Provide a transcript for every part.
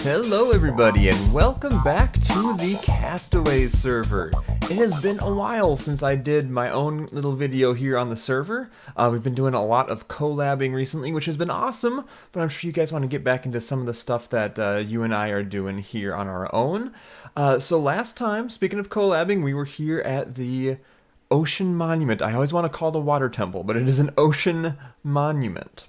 Hello everybody and welcome back to the Castaways server. It has been a while since I did my own little video here on the server. We've been doing a lot of collabing recently, which has been awesome, but I'm sure you guys want to get back into some of the stuff that you and I are doing here on our own. So last time, speaking of collabing, we were here at the Ocean Monument. I always want to call it a water temple, but it is an ocean monument.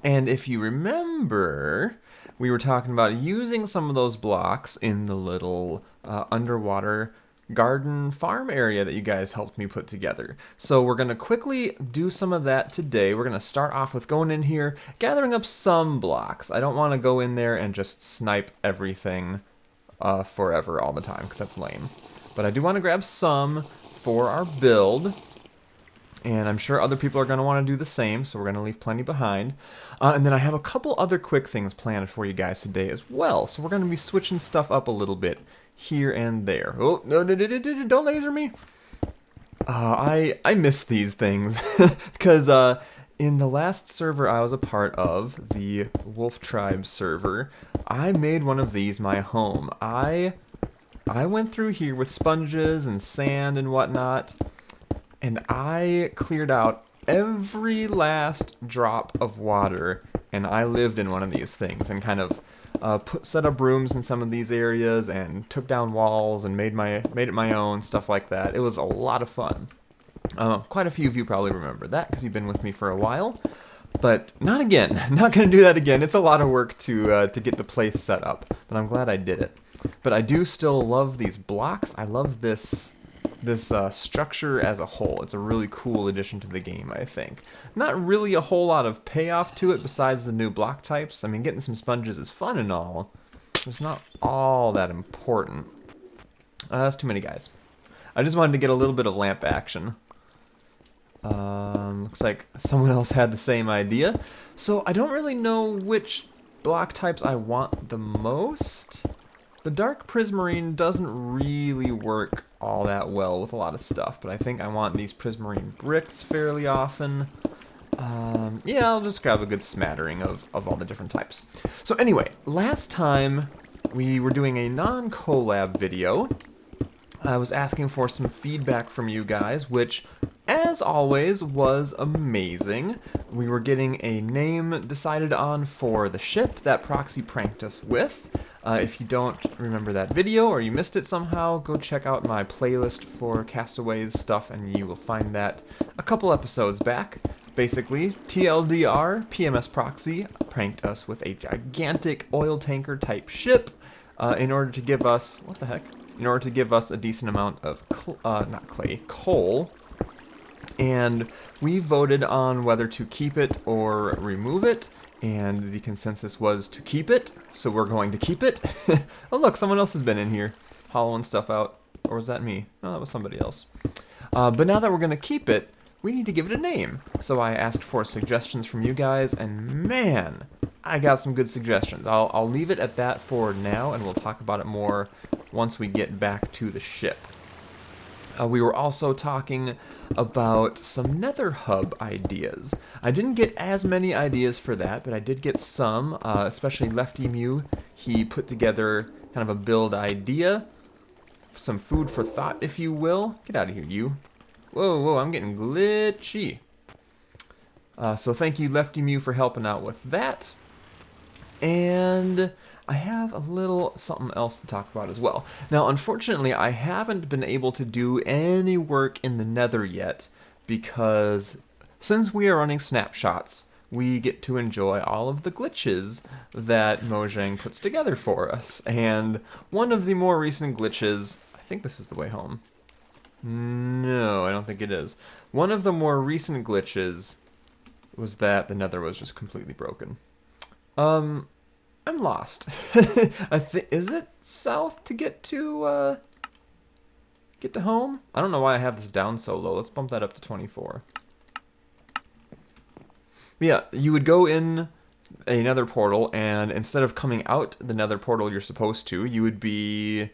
And if you remember, we were talking about using some of those blocks in the little underwater garden farm area that you guys helped me put together. So we're going to quickly do some of that today. We're going to start off with going in here, gathering up some blocks. I don't want to go in there and just snipe everything forever all the time, because that's lame. But I do want to grab some for our build. And I'm sure other people are going to want to do the same, so we're going to leave plenty behind. And then I have a couple other quick things planned for you guys today as well. So we're going to be switching stuff up a little bit here and there. Oh, no, don't laser me. I miss these things because in the last server I was a part of, the Wolf Tribe server, I made one of these my home. I went through here with sponges and sand and whatnot, and I cleared out every last drop of water, and I lived in one of these things and kind of set up rooms in some of these areas and took down walls and made it my own, stuff like that. It was a lot of fun. Quite a few of you probably remember that because you've been with me for a while, but not again. Not going to do that again. It's a lot of work to get the place set up, but I'm glad I did it. But I do still love these blocks. I love this structure as a whole. It's a really cool addition to the game, I think. Not really a whole lot of payoff to it besides the new block types. I mean, getting some sponges is fun and all. It's not all that important. That's too many guys. I just wanted to get a little bit of lamp action. Looks like someone else had the same idea. So I don't really know which block types I want the most. The dark prismarine doesn't really work all that well with a lot of stuff, but I think I want these prismarine bricks fairly often. Yeah, I'll just grab a good smattering of all the different types. So anyway, last time we were doing a non-collab video. I was asking for some feedback from you guys, which, as always, was amazing. We were getting a name decided on for the ship that Proxy pranked us with. If you don't remember that video or you missed it somehow, go check out my playlist for Castaways stuff and you will find that a couple episodes back. Basically, TLDR, PMS Proxy pranked us with a gigantic oil tanker type ship in order to give us, what the heck? In order to give us a decent amount of, coal. And we voted on whether to keep it or remove it. And the consensus was to keep it, so we're going to keep it. Oh look, someone else has been in here, hollowing stuff out. Or was that me? No, that was somebody else. But now that we're going to keep it, we need to give it a name. So I asked for suggestions from you guys, and man, I got some good suggestions. I'll leave it at that for now, and we'll talk about it more once we get back to the ship. We were also talking about some Nether hub ideas. I didn't get as many ideas for that, but I did get some, especially Lefty Mew. He put together kind of a build idea, some food for thought, if you will. Get out of here, you. Whoa, I'm getting glitchy. So thank you, Lefty Mew, for helping out with that. And I have a little something else to talk about as well. Now, unfortunately, I haven't been able to do any work in the Nether yet because since we are running snapshots, we get to enjoy all of the glitches that Mojang puts together for us. And one of the more recent glitches, I think this is the way home. No, I don't think it is. One of the more recent glitches was that the Nether was just completely broken. I'm lost. I think, is it south to get to home? I don't know why I have this down so low. Let's bump that up to 24. But yeah, you would go in a Nether portal, and instead of coming out the Nether portal you're supposed to, you would be,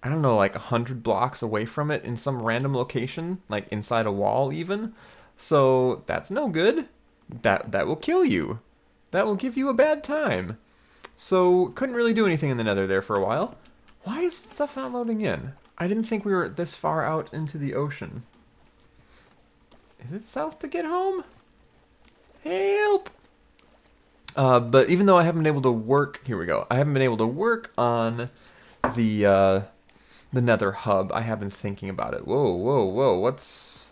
I don't know, like 100 blocks away from it in some random location, like inside a wall even. So that's no good. That will kill you. That will give you a bad time. So couldn't really do anything in the Nether there for a while. Why is stuff not loading in? I didn't think we were this far out into the ocean. Is it south to get home? Help! But even though I haven't been able to work, here we go. I haven't been able to work on the Nether hub. I have been thinking about it. Whoa, whoa, whoa! What's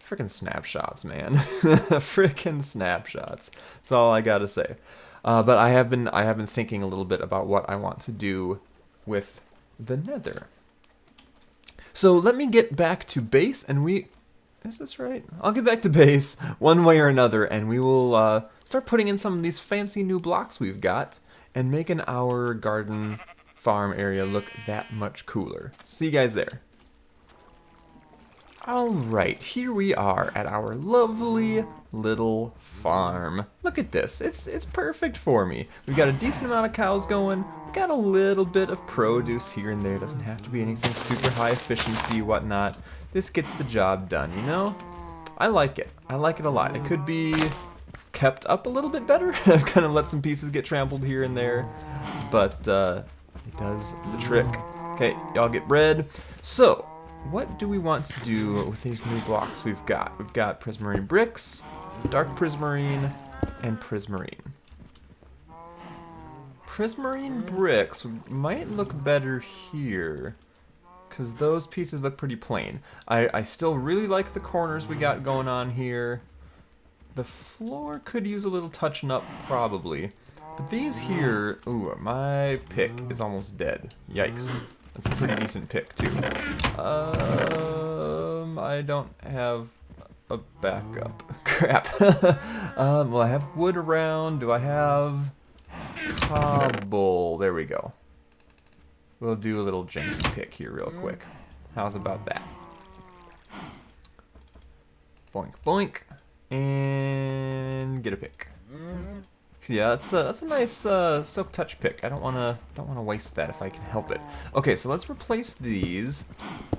frickin' snapshots, man? Frickin' snapshots. That's all I gotta say. But I have been thinking a little bit about what I want to do with the Nether. So let me get back to base, and is this right? I'll get back to base one way or another, and we will start putting in some of these fancy new blocks we've got, and making our garden farm area look that much cooler. See you guys there. Alright, here we are at our lovely little farm. Look at this, it's perfect for me. We've got a decent amount of cows going, we've got a little bit of produce here and there, doesn't have to be anything super high efficiency, whatnot. This gets the job done, you know? I like it a lot. It could be kept up a little bit better. I've kind of let some pieces get trampled here and there, but it does the trick. Okay, y'all get bread. So, what do we want to do with these new blocks we've got? We've got prismarine bricks, dark prismarine, and prismarine. Prismarine bricks might look better here, because those pieces look pretty plain. I still really like the corners we got going on here. The floor could use a little touching up, probably. But these here, ooh, my pick is almost dead. Yikes. That's a pretty decent pick, too. I don't have a backup. Crap. Well, I have wood around. Do I have cobble? There we go. We'll do a little janky pick here real quick. How's about that? Boink, boink. And get a pick. Yeah, that's a nice silk touch pick. I don't wanna waste that if I can help it. Okay, so let's replace these.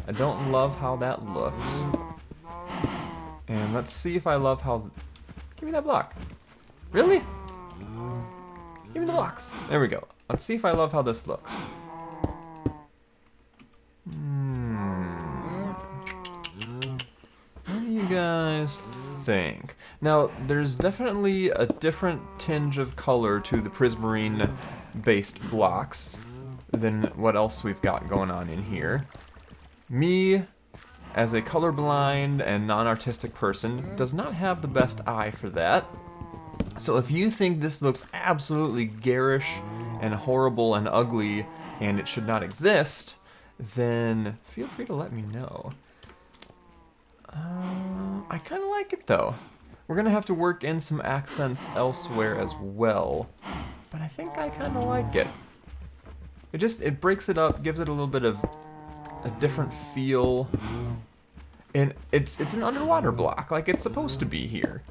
I don't love how that looks. And let's see if I love how. Give me that block. Really? Give me the blocks. There we go. Let's see if I love how this looks. What do you guys think? Now, there's definitely a different tinge of color to the prismarine-based blocks than what else we've got going on in here. Me, as a colorblind and non-artistic person, does not have the best eye for that. So if you think this looks absolutely garish and horrible and ugly and it should not exist, then feel free to let me know. I kind of like it though. We're gonna have to work in some accents elsewhere as well, but I think I kind of like it. It breaks it up, gives it a little bit of a different feel, and it's an underwater block like it's supposed to be here.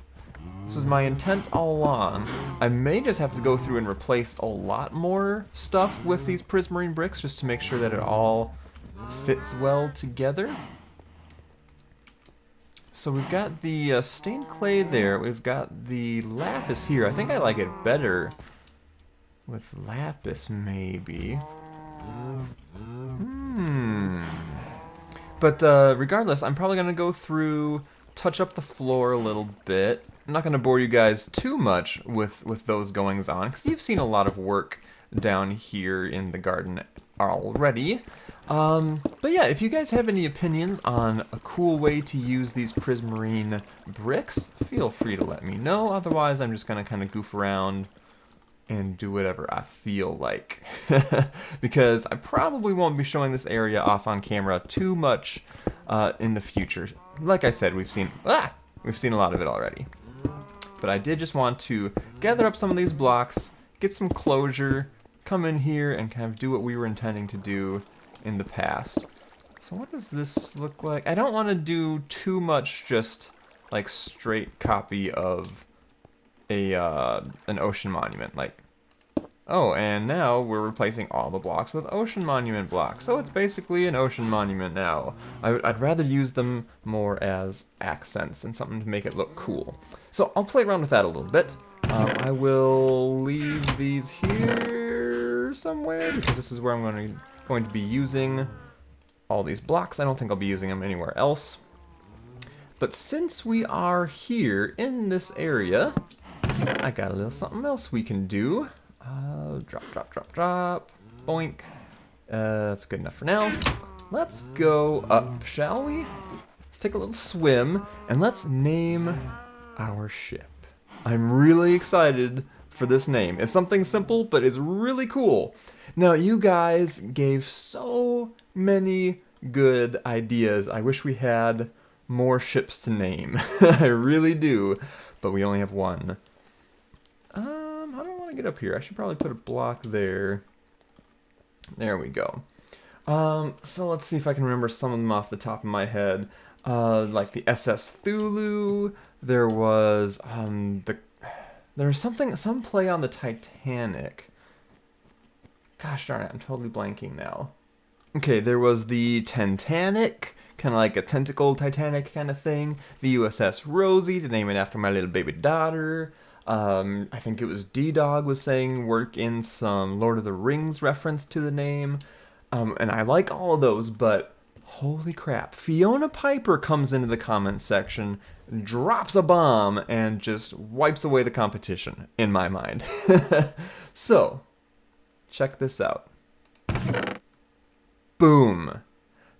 This was my intent all along. I may just have to go through and replace a lot more stuff with these prismarine bricks just to make sure that it all fits well together. So we've got the stained clay there, we've got the lapis here. I think I like it better with lapis, maybe. But regardless, I'm probably going to go through, touch up the floor a little bit. I'm not going to bore you guys too much with those goings on, because you've seen a lot of work down here in the garden already. But yeah, if you guys have any opinions on a cool way to use these prismarine bricks, feel free to let me know. Otherwise, I'm just going to kind of goof around and do whatever I feel like. Because I probably won't be showing this area off on camera too much in the future. Like I said, we've seen a lot of it already. But I did just want to gather up some of these blocks, get some closure, come in here and kind of do what we were intending to do in the past. So what does this look like? I don't want to do too much just like straight copy of an ocean monument. Like, oh, and now we're replacing all the blocks with ocean monument blocks. So it's basically an ocean monument now. I'd rather use them more as accents and something to make it look cool. So I'll play around with that a little bit. I will leave these here. here somewhere, because this is where I'm going to be using all these blocks. I don't think I'll be using them anywhere else. But since we are here in this area, I got a little something else we can do. Drop, drop, drop, drop. Boink. That's good enough for now. Let's go up, shall we? Let's take a little swim, and let's name our ship. I'm really excited for this name. It's something simple, but it's really cool. Now, you guys gave so many good ideas. I wish we had more ships to name. I really do, but we only have one. How do I want to get up here? I should probably put a block there. There we go. So let's see if I can remember some of them off the top of my head. Like the SS Thulu. There was some play on the Titanic. Gosh darn it, I'm totally blanking now. Okay, there was the Titanic, kind of like a tentacle Titanic kind of thing. The USS Rosie, to name it after my little baby daughter. I think it was D-Dog was saying work in some Lord of the Rings reference to the name. And I like all of those, but holy crap. Fiona Piper comes into the comments section, drops a bomb, and just wipes away the competition, in my mind. So, check this out. Boom.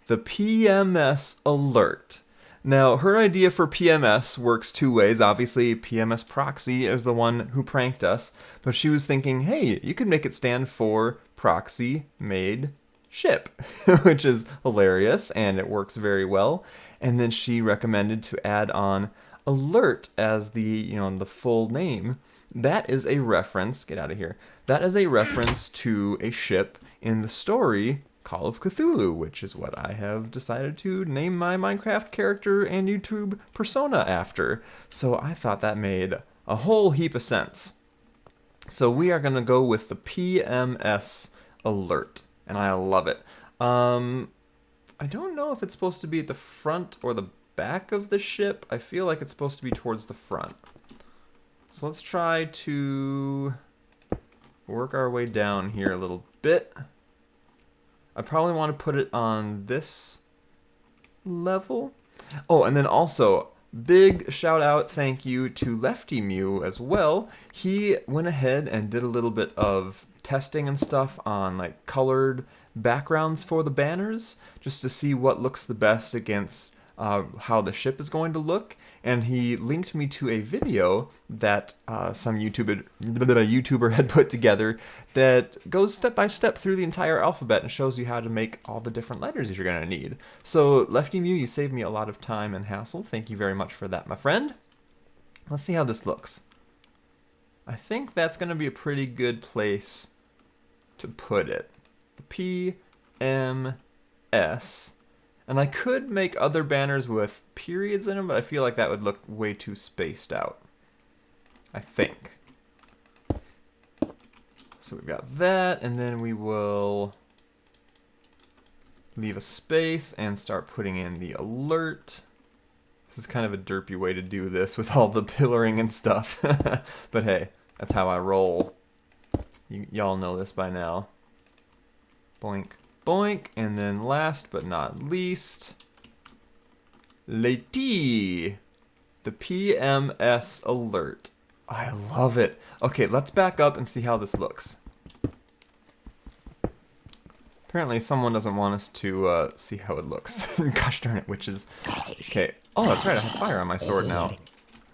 The PMS alert. Now, her idea for PMS works two ways. Obviously, PMS Proxy is the one who pranked us, but she was thinking, hey, you could make it stand for Proxy Made Ship, which is hilarious, and it works very well. And then she recommended to add on alert as the full name. That is a reference, get out of here. That is a reference to a ship in the story Call of Cthulhu, which is what I have decided to name my Minecraft character and YouTube persona after. So I thought that made a whole heap of sense. So we are going to go with the PMS alert, and I love it. I don't know if it's supposed to be at the front or the back of the ship. I feel like it's supposed to be towards the front. So let's try to work our way down here a little bit. I probably want to put it on this level. Oh, and then also, big shout out, thank you to Lefty Mew as well. He went ahead and did a little bit of testing and stuff on like colored backgrounds for the banners, just to see what looks the best against how the ship is going to look. And he linked me to a video that some YouTuber had put together that goes step by step through the entire alphabet and shows you how to make all the different letters you're going to need. So Lefty Mew, you saved me a lot of time and hassle. Thank you very much for that, my friend. Let's see how this looks. I think that's going to be a pretty good place to put it. The PMS. And I could make other banners with periods in them, but I feel like that would look way too spaced out. I think. So we've got that, and then we will leave a space and start putting in the alert. This is kind of a derpy way to do this with all the pillaring and stuff. But hey, that's how I roll. Y'all know this by now. Boink. Boink, and then last but not least, Lady, the PMS alert. I love it. Okay, let's back up and see how this looks. Apparently someone doesn't want us to see how it looks. Gosh darn it, witches. Okay, oh that's right, I have fire on my sword now.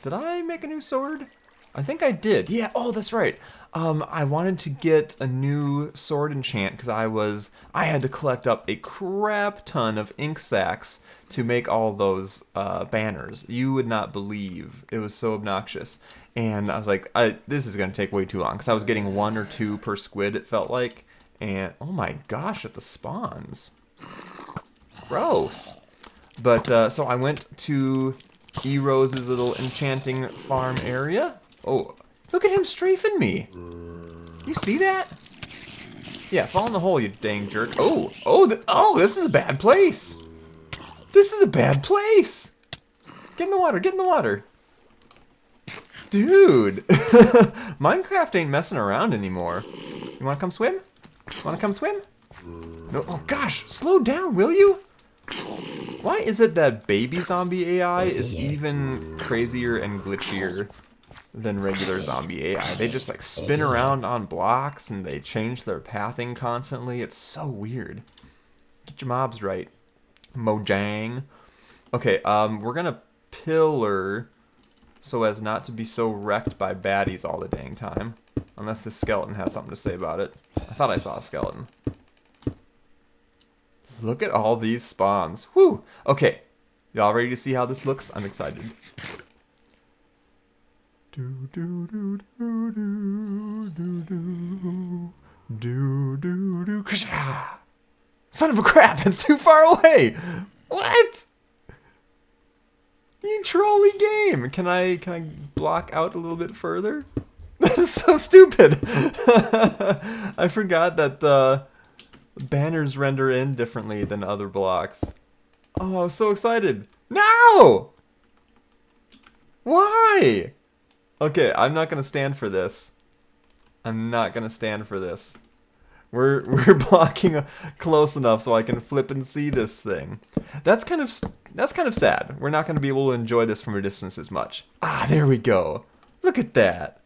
Did I make a new sword? I think I did. Yeah, oh that's right. I wanted to get a new sword enchant because I had to collect up a crap ton of ink sacs to make all those banners. You would not believe. It was so obnoxious. And I was like, this is going to take way too long because I was getting 1 or 2 per squid, it felt like. And oh my gosh, at the spawns. Gross. But so I went to E-Rose's little enchanting farm area. Oh, look at him strafing me. You see that? Yeah, fall in the hole, you dang jerk. Oh, this is a bad place. This is a bad place. Get in the water, get in the water. Dude, Minecraft ain't messing around anymore. You wanna come swim? Wanna come swim? No, oh gosh, slow down, will you? Why is it that baby zombie AI is even crazier and glitchier than regular zombie AI? They just like spin around on blocks and they change their pathing constantly. It's so weird. Get your mobs right, Mojang. Okay, we're gonna pillar so as not to be so wrecked by baddies all the dang time. Unless the skeleton has something to say about it. I thought I saw a skeleton. Look at all these spawns. Whew! Okay, y'all ready to see how this looks? I'm excited. Do do do do do do do do do do. Son of a crap! It's too far away. What? You trolly game. Can I block out a little bit further? That is so stupid. I forgot that banners render in differently than other blocks. Oh, I was so excited. No! Why? Okay, I'm not gonna stand for this. I'm not gonna stand for this. We're blocking close enough so I can flip and see this thing. That's kind of sad. We're not gonna be able to enjoy this from a distance as much. Ah, there we go. Look at that.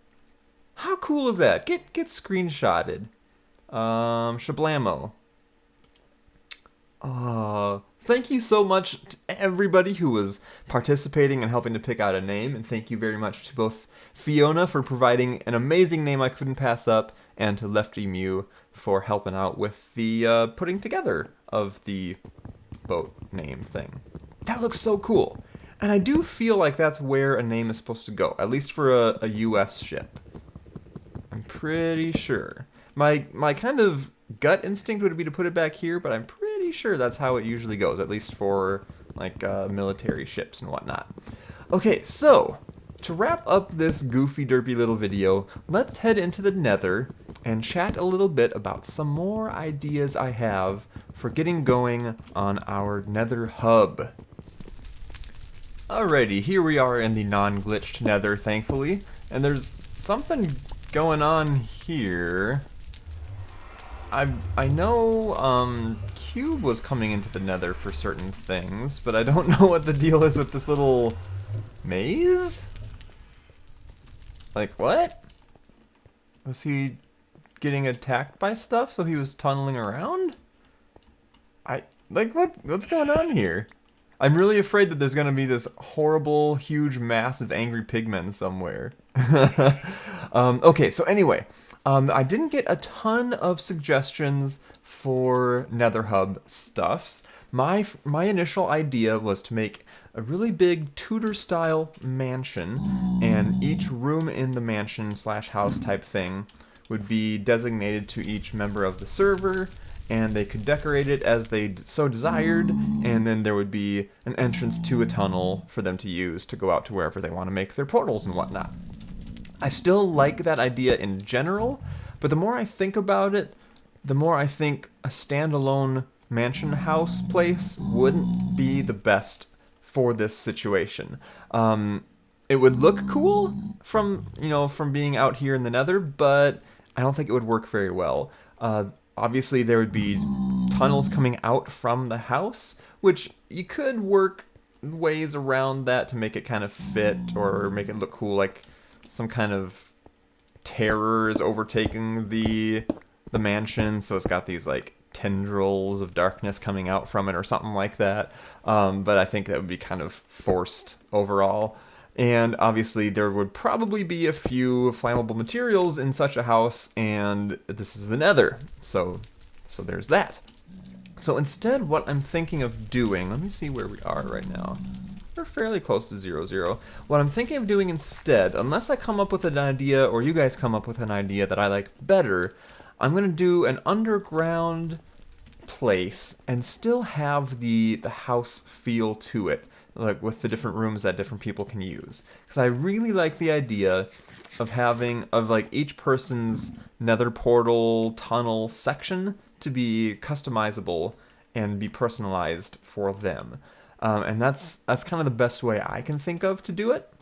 How cool is that? Get screenshotted. Shablamo. Thank you so much to everybody who was participating and helping to pick out a name, and thank you very much to both Fiona for providing an amazing name I couldn't pass up, and to Lefty Mew for helping out with the putting together of the boat name thing. That looks so cool. And I do feel like that's where a name is supposed to go, at least for a US ship. I'm pretty sure. My kind of gut instinct would be to put it back here, but I'm pretty sure that's how it usually goes, at least for like military ships and whatnot. Okay, so to wrap up this goofy derpy little video, let's head into the Nether and chat a little bit about some more ideas I have for getting going on our Nether hub. Alrighty, here we are in the non-glitched Nether, thankfully, and there's something going on here. I know Cube was coming into the Nether for certain things, but I don't know what the deal is with this little maze? Like, what? Was he getting attacked by stuff, so he was tunneling around? What's going on here? I'm really afraid that there's gonna be this horrible, huge, massive, angry pigmen somewhere. Okay, so anyway, I didn't get a ton of suggestions for Nether Hub stuffs. My initial idea was to make a really big Tudor-style mansion, and each room in the mansion / house type thing would be designated to each member of the server, and they could decorate it as they so desired, and then there would be an entrance to a tunnel for them to use to go out to wherever they want to make their portals and whatnot. I still like that idea in general, but the more I think about it, the more I think a standalone mansion house place wouldn't be the best for this situation. It would look cool from being out here in the Nether, but I don't think it would work very well. Obviously, there would be tunnels coming out from the house, which you could work ways around that to make it kind of fit or make it look cool, like some kind of terror is overtaking the mansion, so it's got these like tendrils of darkness coming out from it or something like that. But I think that would be kind of forced overall. And obviously there would probably be a few flammable materials in such a house, and this is the Nether, so there's that. So instead, what I'm thinking of doing, let me see where we are right now. We're fairly close to 0, 0. What I'm thinking of doing instead, unless I come up with an idea or you guys come up with an idea that I like better, I'm gonna do an underground place and still have the house feel to it, like with the different rooms that different people can use. Because I really like the idea of having like each person's Nether portal tunnel section to be customizable and be personalized for them. And that's kind of the best way I can think of to do it.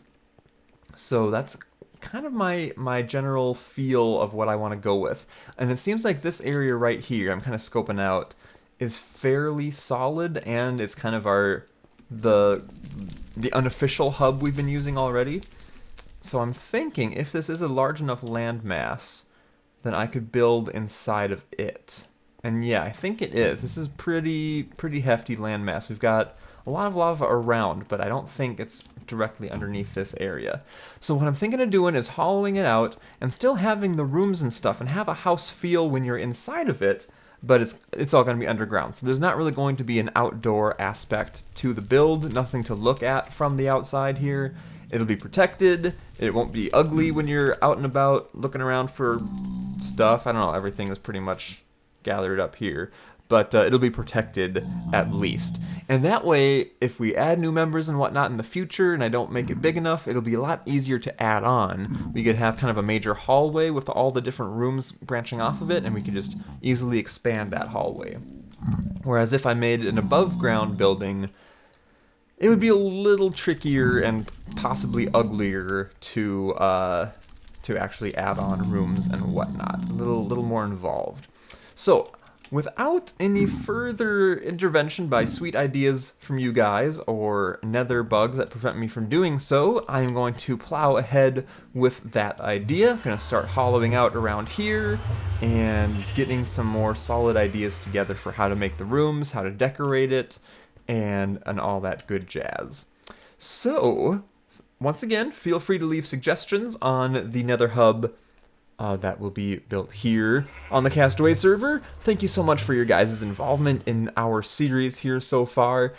So that's kind of my general feel of what I want to go with. And it seems like this area right here, I'm kind of scoping out, is fairly solid, and it's kind of the unofficial hub we've been using already. So I'm thinking if this is a large enough landmass, then I could build inside of it. And yeah, I think it is. This is pretty hefty landmass. We've got a lot of lava around, but I don't think it's directly underneath this area. So what I'm thinking of doing is hollowing it out and still having the rooms and stuff and have a house feel when you're inside of it, but it's all going to be underground. So there's not really going to be an outdoor aspect to the build, nothing to look at from the outside here. It'll be protected. It won't be ugly when you're out and about looking around for stuff. I don't know, everything is pretty much gathered up here, but it'll be protected at least. And that way, if we add new members and whatnot in the future and I don't make it big enough, it'll be a lot easier to add on. We could have kind of a major hallway with all the different rooms branching off of it, and we could just easily expand that hallway. Whereas if I made an above ground building, it would be a little trickier and possibly uglier to actually add on rooms and whatnot. A little more involved. So, without any further intervention by sweet ideas from you guys or nether bugs that prevent me from doing so, I am going to plow ahead with that idea. I'm going to start hollowing out around here and getting some more solid ideas together for how to make the rooms, how to decorate it, and all that good jazz. So, once again, feel free to leave suggestions on the Nether Hub that will be built here on the Castaways server. Thank you so much for your guys' involvement in our series here so far.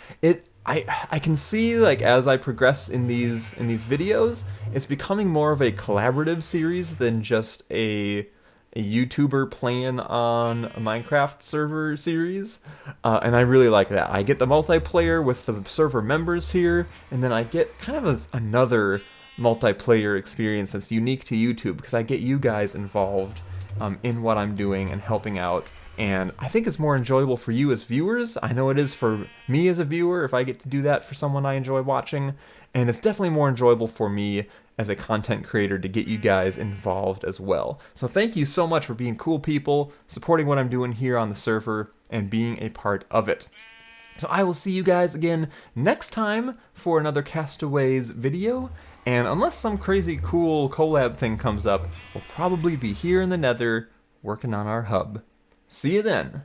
I can see, like, as I progress in these videos, it's becoming more of a collaborative series than just a YouTuber playing on a Minecraft server series, and I really like that. I get the multiplayer with the server members here, and then I get kind of another multiplayer experience that's unique to YouTube because I get you guys involved in what I'm doing and helping out, and I think it's more enjoyable for you as viewers. I know it is for me as a viewer if I get to do that for someone I enjoy watching, and it's definitely more enjoyable for me as a content creator to get you guys involved as well. So thank you so much for being cool people, supporting what I'm doing here on the server, and being a part of it. So I will see you guys again next time for another Castaways video, and unless some crazy cool collab thing comes up, we'll probably be here in the Nether working on our hub. See you then!